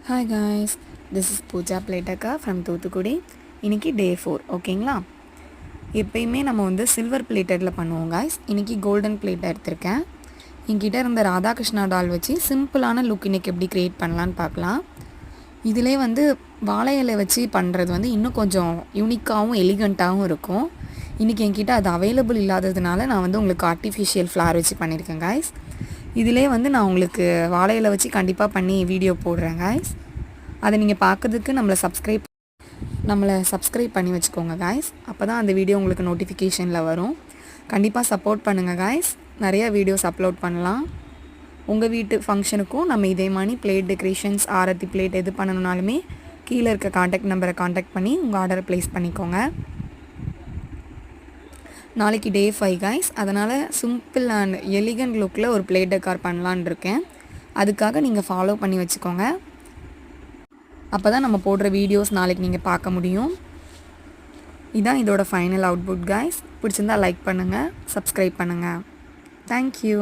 Hi guys, this is Pooja Pletaka from Thoothukudi. இன்றைக்கி டே 4 ஓகேங்களா. எப்பயுமே நம்ம வந்து சில்வர் பிளேட்டரில் பண்ணுவோம் guys. இன்றைக்கி கோல்டன் பிளேட்டர் எடுத்திருக்கேன். என்கிட்ட இருந்த ராதாகிருஷ்ணா டால் வச்சு சிம்பிளான லுக் இன்றைக்கி எப்படி க்ரியேட் பண்ணலான்னு பார்க்கலாம். இதிலே வந்து வாழை இலை வச்சு பண்ணுறது வந்து இன்னும் கொஞ்சம் யூனிக்காகவும் எலிகண்ட்டாகவும் இருக்கும். இன்றைக்கி என்கிட்ட அது அவைலபிள் இல்லாததுனால நான் வந்து உங்களுக்கு ஆர்டிஃபிஷியல் ஃப்ளார் வச்சு பண்ணியிருக்கேன் guys. இதிலே வந்து நான் உங்களுக்கு வாழை இலை வச்சு கண்டிப்பாக பண்ணி வீடியோ போடுறேன் guys. அதை நீங்கள் பார்க்கறதுக்கு நம்மளை சப்ஸ்கிரைப் பண்ணி வச்சுக்கோங்க guys. அப்போ தான் அந்த வீடியோ உங்களுக்கு நோட்டிஃபிகேஷனில் வரும். கண்டிப்பாக சப்போர்ட் பண்ணுங்கள் guys. நிறையா வீடியோஸ் அப்லோட் பண்ணலாம். உங்கள் வீட்டு ஃபங்க்ஷனுக்கும் நம்ம இதே மாதிரி பிளேட் டெக்கரேஷன்ஸ், ஆரத்தி பிளேட் எது பண்ணணுனாலுமே கீழே இருக்க காண்டாக்ட் நம்பரை காண்டாக்ட் பண்ணி உங்கள் ஆர்டரை ப்ளேஸ் பண்ணிக்கோங்க. நாளைக்கு டே 5 guys. அதனால் சிம்பிள் அண்ட் எலிகண்ட் லுக்கில் ஒரு பிளேட் டெக்கார் பண்ணலான் இருக்கேன். அதுக்காக நீங்கள் ஃபாலோ பண்ணி வச்சுக்கோங்க. அப்போ தான் நம்ம போடுற வீடியோஸ் நாளைக்கு நீங்கள் பார்க்க முடியும். இதுதான் இதோட ஃபைனல் அவுட்புட் guys. பிடிச்சிருந்தால் லைக் பண்ணுங்கள், சப்ஸ்கிரைப் பண்ணுங்கள். தேங்க்யூ.